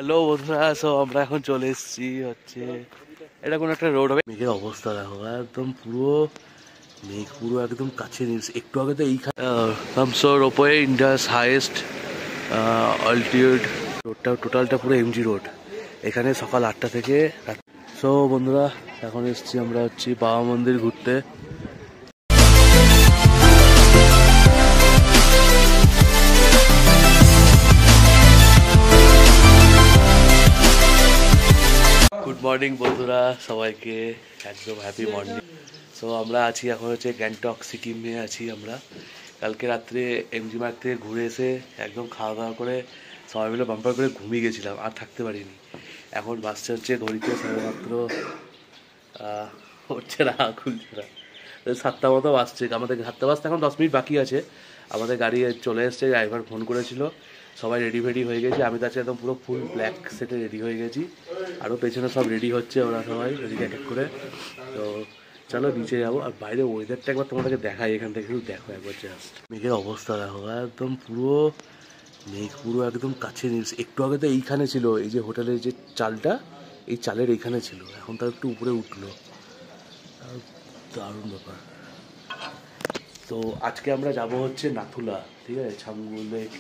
Hello বন্ধুরা, আমরা এখন চলে এসেছি হচ্ছে এটা কোনো একটা রোড হবে। মেঘের অবস্থা দেখো, একদম পুরো মেঘ পুরো একদম কাছে নিয়েছে। একটু আগে তো এইখানে হামসর ওপরে ইন্ডিয়াস হাইয়েস্ট অল্টিটিউড রোডটা, টোটালটা পুরো এমজি রোড। এখানে সকাল 8টা থেকে বন্ধুরা এখন এসেছি আমরা হচ্ছি বাবা মন্দির ঘুরতে। গুড মর্নিং বন্ধুরা, সবাইকে একদম হ্যাপি মর্নিং। আমরা আছি এখন হচ্ছে গ্যাংটক সিকিমে আছি আমরা। কালকে রাত্রে এমজি মার্গ থেকে ঘুরে এসে একদম খাওয়া দাওয়া করে সবাই মিলে বাম্পার করে ঘুমিয়ে গেছিলাম, আর থাকতে পারিনি। এখন বাসটা হচ্ছে ঘড়িতে সবেমাত্র হচ্ছে না, খুলছে না, 7টা মতো বাসছে। আমাদের 7টা বাজতে এখন 10 মিনিট বাকি আছে। আমাদের গাড়ি চলে এসছে, ড্রাইভার ফোন করেছিল, সবাই রেডি ফেডি হয়ে গেছে। আমি তো আজকে একদম পুরো ফুল ব্ল্যাক সেটে রেডি হয়ে গেছি, আরও পেছনে সব রেডি হচ্ছে ওরা সবাই এদিকে এক এক করে। তো চলো নিচে যাবো। আর বাইরে ওয়েদারটা একবার তোমাদেরকে দেখাই, এখান থেকে শুধু দেখো একবার জাস্ট। মেঘের অবস্থা দেখো, একদম পুরো মেঘ পুরো একদম কাছে নিয়েছে। একটু আগে তো এইখানে ছিল, এই যে হোটেলের যে চালটা, এই চালের এইখানে ছিল, এখন তার একটু উপরে উঠলো। দারুণ ব্যাপার। তো আজকে আমরা যাব হচ্ছে নাথুলা, ঠিক আছে, Changu lake,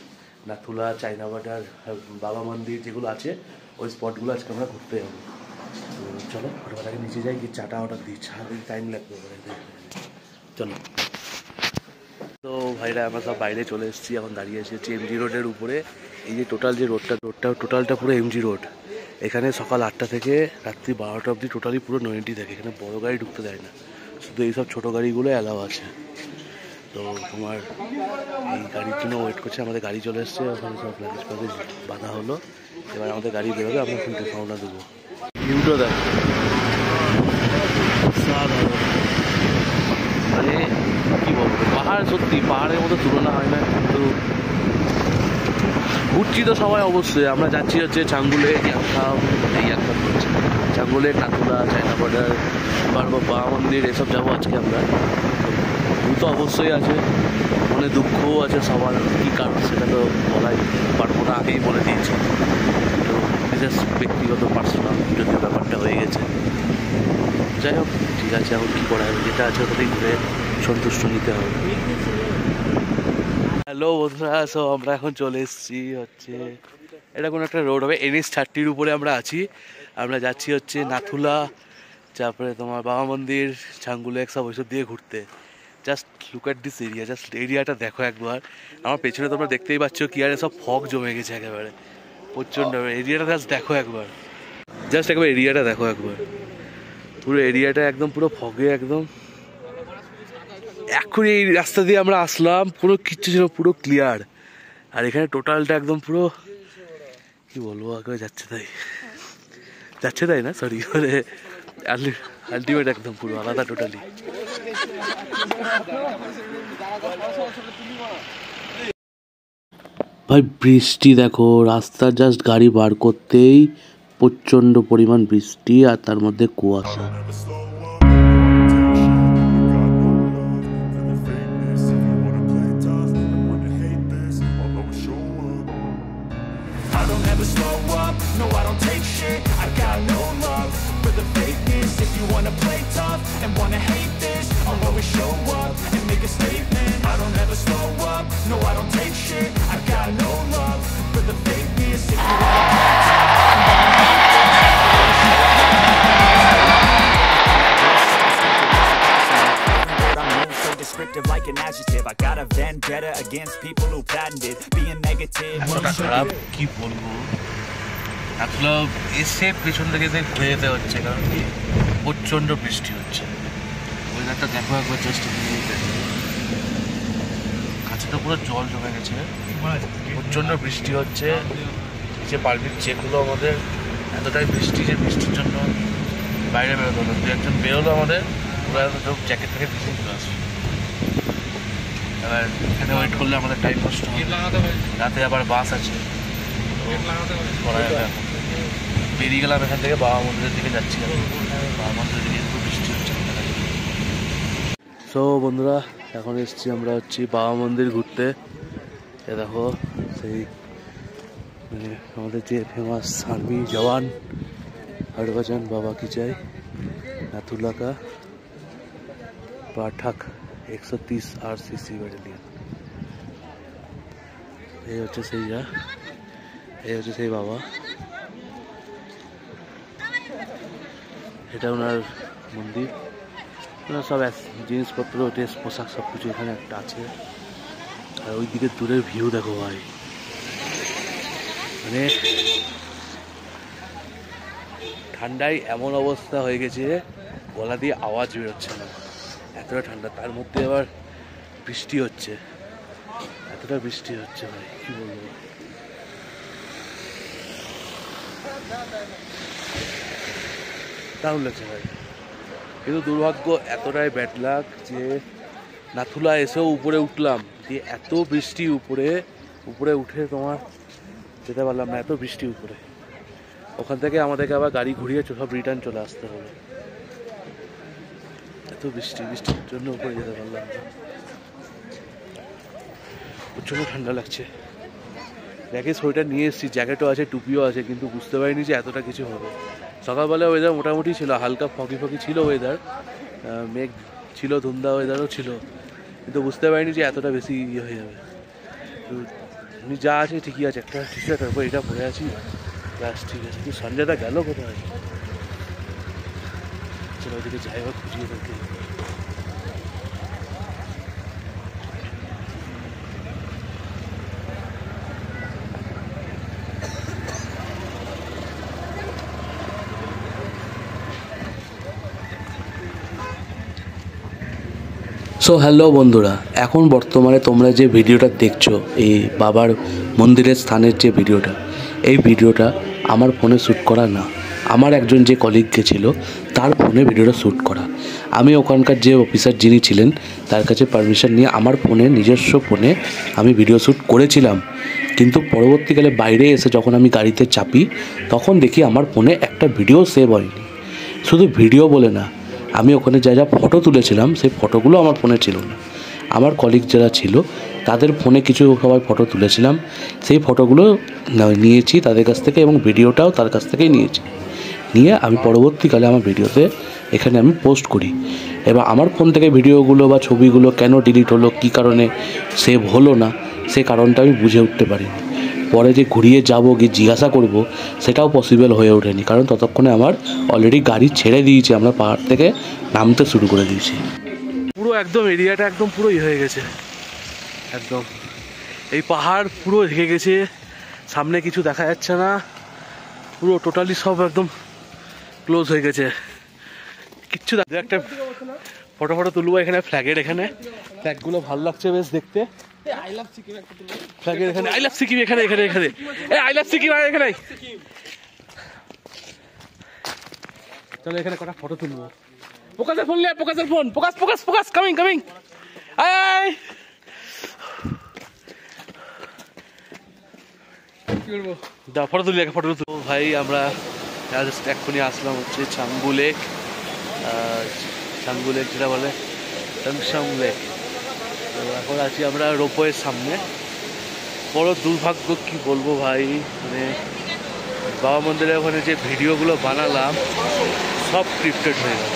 Nathula, China border, বাবা মন্দির যেগুলো আছে ওই স্পটগুলো আজকে আমরা ঘুরতে যাবো। তো চলো ফটোফট আগে নিচে যাই, কি চাটা অর্ডার দিই, চা দিতে টাইম লাগবে। চলো। তো ভাইরা আমরা সব বাইরে চলে এসেছি, এখন দাঁড়িয়ে এসেছি এমজি রোডের উপরে। এই যে টোটাল যে রোডটা টোটালটা পুরো এমজি রোড। এখানে সকাল 8টা থেকে রাত্রি 12টা অবধি টোটালি পুরো নয়েন্টি থাকে। এখানে বড় গাড়ি ঢুকতে দেয় না, শুধু এইসব ছোটো গাড়িগুলো অ্যালাউ আছে। তো তোমার এই গাড়ির জন্য ওয়েট করছে, আমাদের গাড়ি চলে এসছে, ওখানে সব লাগেজ ফ্যাগেজ বাঁধা হলো। এবার আমাদের গাড়ি বেরোবে, আমরা শুনতে রওনা দেবো। ভিউটা দেখো, মানে কী বলবো, পাহাড় সত্যি পাহাড়ের মতো তুলনা হয় না। কিন্তু ঘুরছি তো সবাই অবশ্যই। আমরা যাচ্ছি হচ্ছে চাঙ্গুলে, চাঙ্গুলে, নাথুলা, চায়না বর্ডার, বাবা মন্দির, এসব যাবো আজকে আমরা। ভুল তো অবশ্যই আছে, মনে দুঃখও আছে সবার। কী কারণ সেটা তো বলাই পারবো না, আগেই বলে দিয়েছি। তো বিশেষ ব্যক্তিগত পার্সোনাল যদি ব্যাপারটা হয়ে গেছে, যাই হোক ঠিক আছে, এখন কী করা হবে, যেটা আছে ওটাতেই ঘুরে সন্তুষ্ট নিতে হবে। হ্যালো বন্ধুরা, আমরা এখন চলে এসেছি হচ্ছে এটা কোনো একটা রোড হবে, NH30 উপরে আমরা আছি। আমরা যাচ্ছি হচ্ছে নাথুলা, তারপরে তোমার বাবা মন্দির, ছাঙ্গু লেক, সব ওইসব দিয়ে ঘুরতে। Just look at this area, just এরিয়াটা দেখো একবার। আমার পেছনে তোমরা দেখতেই পাচ্ছ কি আরে সব ফগ জমে গেছে একেবারে প্রচণ্ড। এরিয়াটা জাস্ট দেখো একবার, জাস্ট একবার এরিয়াটা দেখো একবার। পুরো এরিয়াটা একদম পুরো ফগে একদম। এখন এই রাস্তা দিয়ে আমরা আসলাম, পুরো কিচ্ছু ছিল, পুরো ক্লিয়ার। আর এখানে টোটালটা একদম পুরো কি বলবো, একেবারে যাচ্ছে তাই না, সরি, মানে আলটিমেট একদম পুরো আলাদা টোটালি। ভাই বৃষ্টি দেখো, রাস্তার জাস্ট গাড়ি বার করতেই প্রচণ্ড পরিমাণ বৃষ্টি, আর তার মধ্যে কুয়াশা। Like an adjective, I got a vendetta against people who patented being negative. খারাপ কি বলবো, আসলে এসে পেছন থেকে ঘুরে যেতে হচ্ছে, কারণ কি প্রচণ্ড বৃষ্টি হচ্ছে। ওয়েদারটা দেখো একবার, জাস্ট কাছে তো পুরো জল জমে গেছে, প্রচণ্ড বৃষ্টি হচ্ছে। যে পাবলিক যেগুলো আমাদের এতটাই বৃষ্টি, যে বৃষ্টির জন্য বাইরে বেরোতে হলো। দু একজন বেরোলো আমাদের, ওরা জ্যাকেট ফ্যাকেট ভিজে চলে আসে। এবার এখানে ওয়েট করলে আমাদের টাইম নষ্ট হবে, রাতে আবার বাস আছে, করা যাবে। এখন বেরিয়ে গেলাম এখান থেকে, বাবা মন্দিরের দিকে যাচ্ছি। বাবা মন্দিরের দিকে একটু বৃষ্টি হচ্ছে। বন্ধুরা এখন এসছি আমরা হচ্ছি বাবা মন্দির ঘুরতে। এ দেখো সেই মানে আমাদের যে ফেমাস আর্মি জওয়ান হরভজন বাবা কি চাই নাথুলা का पाठक 130 आरसीसी ব্যাটালিয়ন। এই হচ্ছে সেই বাবা, এটা ওনার মন্দির। ওনার সব জিনিসপত্র ড্রেস পোশাক সব কিছু এখানে একটা আছে। আর ওই দিকে দূরের ভিউ দেখো ভাই, মানে ঠান্ডায় এমন অবস্থা হয়ে গেছে গলা দিয়ে আওয়াজ বেরোচ্ছে না, এতটা ঠান্ডা। তার মধ্যে আবার বৃষ্টি হচ্ছে, এতটা বৃষ্টি হচ্ছে ভাই কি বলবো। দারুণ লাগছে ভাই, কিন্তু দুর্ভাগ্য এতটাই ব্যাড লাক যে নাথুলা এসেও উপরে উঠলাম, দিয়ে এত বৃষ্টি উপরে উঠে তোমার যেতে পারলাম না, এত বৃষ্টি উপরে। ওখান থেকে আমাদেরকে আবার গাড়ি ঘুরিয়ে সব রিটার্ন চলে আসতে হবে, এত বৃষ্টির জন্য উপরে যেতে পারলাম না। প্রচণ্ড ঠান্ডা লাগছে। ব্যাগে সোয়েটার নিয়ে এসেছি, জ্যাকেটও আছে, টুপিও আছে, কিন্তু বুঝতে পারিনি যে এতটা কিছু হবে। সকালবেলা ওয়েদার মোটামুটি ছিল, হালকা ফগি ছিল ওয়েদার, মেঘ ছিল, ধুন্দা ওয়েদারও ছিল, কিন্তু বুঝতে পারিনি যে এতটা বেশি ইয়ে হয়ে যাবে। এমনি যা আছে ঠিকই আছে, একটা টি শার্ট তারপর এটা পরে আছি, ব্যাস ঠিক আছে। কিন্তু সঞ্জয়টা গেল কোথায়? চলো ওদিকে যাই হোক, খুঁজিয়ে দেখি। সো হ্যালো বন্ধুরা, এখন বর্তমানে তোমরা যে ভিডিওটা দেখছো, এই বাবার মন্দিরের স্থানের যে ভিডিওটা, এই ভিডিওটা আমার ফোনে শ্যুট করা না, আমার একজন যে কলিগ ছিল তার ফোনে ভিডিওটা শ্যুট করা। আমি ওখানকার যে অফিসার যিনি ছিলেন তার কাছে পারমিশন নিয়ে আমার ফোনে, নিজস্ব ফোনে আমি ভিডিও শ্যুট করেছিলাম। কিন্তু পরবর্তীকালে বাইরে এসে যখন আমি গাড়িতে চাপি, তখন দেখি আমার ফোনে একটা ভিডিও সেভ হয়নি। শুধু ভিডিও বলে না, আমি ওখানে যা ফটো তুলেছিলাম সেই ফটোগুলো আমার ফোনে ছিল না। আমার কলিগ যারা ছিল তাদের ফোনে কিছু সবাই ফটো তুলেছিলাম, সেই ফটোগুলো নিয়েছি তাদের কাছ থেকে, এবং ভিডিওটাও তার কাছ থেকেই নিয়ে আমি পরবর্তীকালে আমার ভিডিওতে এখানে আমি পোস্ট করি। এবার আমার ফোন থেকে ভিডিওগুলো বা ছবিগুলো কেন ডিলিট হলো, কী কারণে সেভ হলো না, সেই কারণটা আমি বুঝে উঠতে পারিনি। পরে যে ঘুরিয়ে যাবো, গিয়ে জিজ্ঞাসা করব, সেটাও পসিবল হয়ে ওঠেনি, কারণ ততক্ষণে আমার অলরেডি গাড়ি ছেড়ে দিয়েছে, আমরা পাহাড় থেকে নামতে শুরু করে দিয়েছি। পুরো একদম এরিয়াটা একদম পুরো ইয়ে হয়ে গেছে, একদম এই পাহাড় পুরো ঢেকে গেছে, সামনে কিছু দেখা যাচ্ছে না, পুরো টোটালি সব একদম ক্লোজ হয়ে গেছে, কিচ্ছু একটা ফটো তুলবো এখানে, এখানে ফ্ল্যাগগুলো ভালো লাগছে বেশ দেখতে। ফ্ল্যাগের এখানে আই লাভ সিকিম, এখানে আই লাভ সিকিম এখানে। চলো এখানে কটা ফটো তুলবো। ফোকাসের ফোন, কামিং আয়। ফটো তুলি ভাই। আমরা এক্ষুনি আসলাম হচ্ছে ছাঙ্গু লেক, যেটা বলে টংশং লেক। তো এখন আছি আমরা রোপওয়ের সামনে। বড় দুর্ভাগ্য কি বলবো ভাই, মানে বাবা মন্দিরের ওখানে যে ভিডিওগুলো বানালাম সব স্ক্রিপ্টেড হয়ে গেল।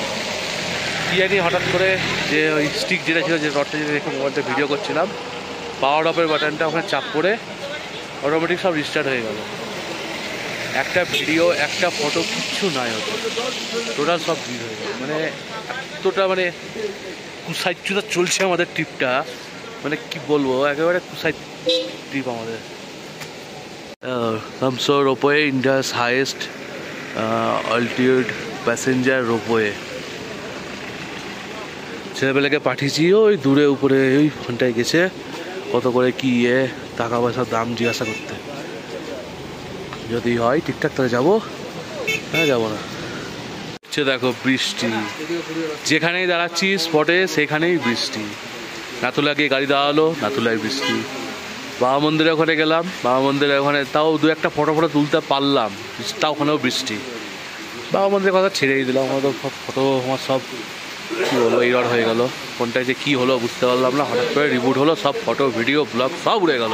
কি জানি হঠাৎ করে যে ওই স্টিক যেটা ছিল, যে রডটা যেটা রেখে মোবাইলটা ভিডিও করছিলাম, পাওয়ার অফের বাটনটা ওখানে চাপ করে অটোমেটিক সব রিস্টার্ট হয়ে গেল। একটা ভিডিও, একটা ফটো কিচ্ছু নাই হতো, টোটাল সব ভিড় হয়ে গেল। মানে এতটা মানে কুসাইচুদা চলছে আমাদের ট্রিপটা, মানে কি বলবো, একেবারে কুসাইচ ট্রিপ আমাদের। হামসো ropeway, India's highest altitude passenger ropeway. ছেলেবেলাকে পাঠিয়েছি ওই দূরে উপরে, ওই ফোনটায় গেছে কত করে কি টাকা পয়সার দাম জিজ্ঞাসা করতে। যদি হয় ঠিকঠাক তাহলে যাবো, হ্যাঁ যাবো না। দেখো বৃষ্টি, যেখানেই দাঁড়াচ্ছি স্পটে সেখানেই বৃষ্টি। নাথুলা গিয়ে গাড়ি দাঁড়ালো, নাথুলায় বৃষ্টি। বাবা মন্দিরের ওখানে গেলাম, বাবা মন্দিরের ওখানে তাও দু একটা ফটো তুলতে পারলাম, তাও ওখানেও বৃষ্টি। বাবা মন্দিরের কথা ছেড়েই দিলাম, আমার তো ফটো আমার সব কী বলবো এরর হয়ে গেল। ফোনটায় যে কী হলো বুঝতে পারলাম না, হঠাৎ করে রিবুট হলো, সব ফটো ভিডিও ব্লগ সব উড়ে গেল।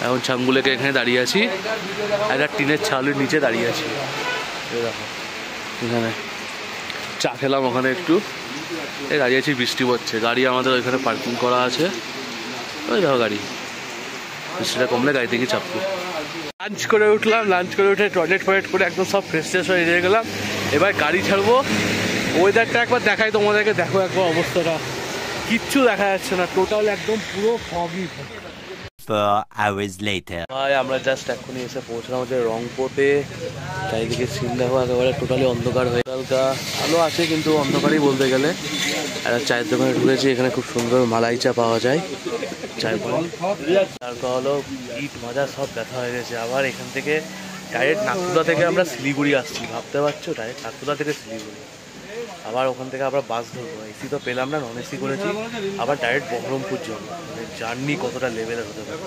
এখন ছাঙ্গুলেকে এখানে দাঁড়িয়ে আছি, একটা টিনের ছাউনির নিচে দাঁড়িয়ে আছি। এই দেখো এখানে চা খেলাম, ওখানে একটু এই দাঁড়িয়ে আছি, বৃষ্টি পড়ছে। গাড়ি আমাদের ওইখানে পার্কিং করা আছে, ওই দেখো গাড়ি, বৃষ্টিটা কমলে গাড়ি থেকে চাপবো। লাঞ্চ করে উঠলাম, লাঞ্চ করে উঠে টয়লেট ফয়লেট করে একদম সব ফ্রেশ ট্রেশ হয়ে এড়িয়ে গেলাম। এবার গাড়ি ছাড়বো, ওয়েদারটা একবার দেখাই তোমাদেরকে, দেখো একবার অবস্থাটা, কিচ্ছু দেখা যাচ্ছে না, টোটাল একদম পুরো foggy। 4 hours later. ভাই আমরা জাস্ট এখনই এসে পৌঁছলাম আমাদের রংপুরে। চারিদিকে সিন দেখো, একেবারে টোটালি অন্ধকার হয়ে, হালকা আলো আছে কিন্তু অন্ধকারই বলতে গেলে। একটা চায়ের দোকানে ঢুকেছি, এখানে খুব সুন্দর মালাই চা পাওয়া যায়। চায় তারপর হলো ইট মাজা সব ব্যথা হয়ে গেছে। আবার এখান থেকে ডাইরেক্ট নাগপুরা থেকে আমরা শিলিগুড়ি আসছি, ভাবতে পারছো, ডাইরেক্ট নাগপুরা থেকে শিলিগুড়ি। আবার ওখান থেকে আবার বাস ধরবো, এসি তো পেলাম না, নন এসি করেছি, আবার ডাইরেক্ট বহরমপুর যাবো। মানে জার্নি কতটা লেভেলের হতে পারে।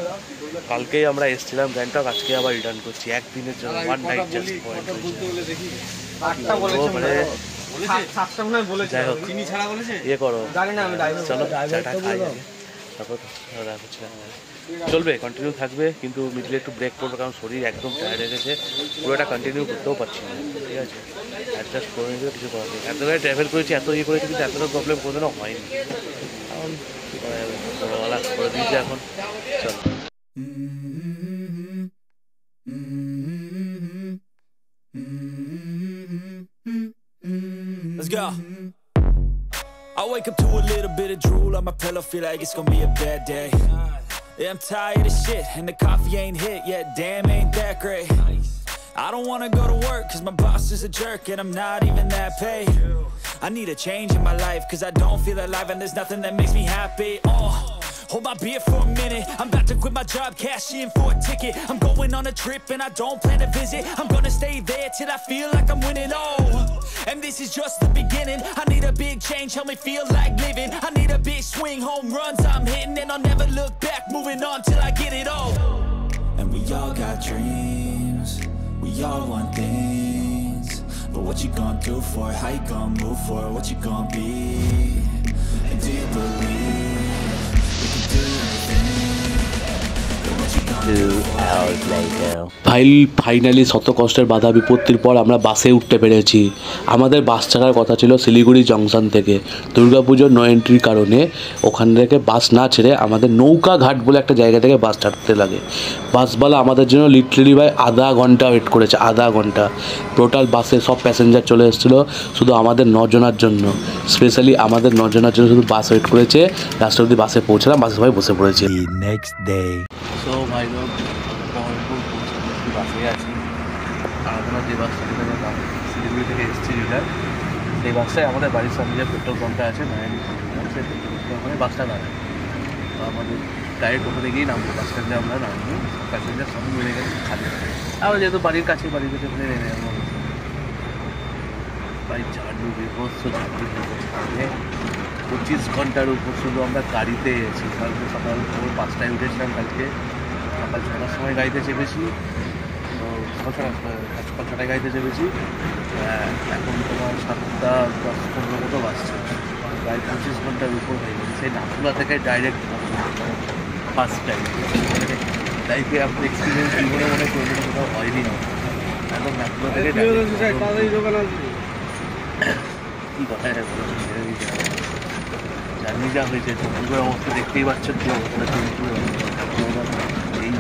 কালকেই আমরা এসেছিলাম গ্যাংটক, আজকে আবার রিটার্ন করছি একদিনের জন্য, ওয়ান নাইট জাস্ট পয়েন্ট। মানে যাই হোক ইয়ে করো, চলো চাটা খাই, তারপর চলবে, কন্টিনিউ থাকবে, কিন্তু মিডলে একটু ব্রেক করবে, কারণ শরীর একদম টায়ার্ড হয়ে গেছে, পুরোটা কন্টিনিউ করতেও পারছি না। ঠিক আছে, অ্যাডজাস্ট করে নিতে কিছু করার নেই। এত জায়গায় ট্রাভেল করেছি, এত ইয়ে করেছি, কিন্তু এতটা প্রবলেম কোনোদিনও হয়নি। এখন কী করা যাবে, বড়োবেলা করে দিয়েছে এখন, চলো। Let's go. I wake up to a little bit of drool on my pillow, feel like it's gonna be a bad day. Yeah, I'm tired of shit, and the coffee ain't hit yet, damn, ain't that great. I don't wanna go to work, cause my boss is a jerk, and I'm not even that paid. I need a change in my life, cause I don't feel alive, and there's nothing that makes me happy. Hold my beer for a minute, I'm about to quit my job, cash in for a ticket. I'm going on a trip and I don't plan to visit. I'm gonna stay there till I feel like I'm winning, oh. And this is just the beginning. I need a big change, help me feel like living. I need a big swing, home runs I'm hitting, and I'll never look back, moving on till I get it all. And we all got dreams, we all want things, but what you gonna do for it? How you gonna move for it? What you gonna be? And do you believe 2 hours later. Finally শত কষ্টের বাধা বিপত্তির পর আমরা বাসে উঠতে পেরেছি। আমাদের বাস ছাড়ার কথা ছিল শিলিগুড়ি জংশন থেকে, দুর্গাপুজোর নো এন্ট্রির কারণে ওখান থেকে বাস না ছেড়ে আমাদের নৌকা ঘাট বলে একটা জায়গা থেকে বাস ছাড়তে লাগে। বাসওয়ালা আমাদের জন্য লিটারালি ভাই আধা ঘন্টা ওয়েট করেছে, আধা ঘন্টা। টোটাল বাসে সব প্যাসেঞ্জার চলে এসেছিলো, শুধু আমাদের 9 জনের জন্য, স্পেশালি আমাদের 9 জনের জন্য শুধু বাস ওয়েট করেছে। লাস্ট অবধি বাসে পৌঁছলাম, বাসে সবাই বসে পড়েছে। The next day. তো ভাই লোক বাসে আছি, আমরা যে বাসটা থেকে শিলিগুড়ি থেকে এসেছি রিটার্ন, সেই বাসটায় আমাদের বাড়ির সামনে যে পেট্রোল পাম্পটা আছে নয়ন, সেই পেট্রোল পাম্পে বাসটা দাঁড়ায়। তো আমাদের ডাইরেক্ট ওখানে গিয়েই নামবো, বাস স্ট্যান্ডে আমরা নামবো, প্যাসেঞ্জার সঙ্গে মিলে গেছে খালি। আমরা যেহেতু বাড়ির কাছে, বাড়ির কাছে ওখানে নেমে আমরা ভাই জার্নি বিভৎস, জার্নি 25 ঘন্টার উপর শুধু আমরা গাড়িতে এসেছি। কালকে সকাল 5টায় উঠেছিলাম, কালকে সকাল 6টার সময় গাড়িতে চেপেছি, তো সকাল 6টায় গাড়িতে চেপেছি, এখন তোমার 7:10-15 মতো বাজছে, প্রায় 25 ঘন্টার উপর হয়ে গেছে। সেই নাগপুরা থেকে ডাইরেক্ট ফার্স্ট টাইম লাইফে আপনার এক্সপিরিয়েন্স জীবনে মনে করলে কোথাও হয়নি না, একদম নাগপুরা থেকে কী কথায় জার্নি যা হয়েছে, চন্দ্রপুরের অবস্থা দেখতেই পাচ্ছেন, কি অবস্থা চন্দ্রপুরের এই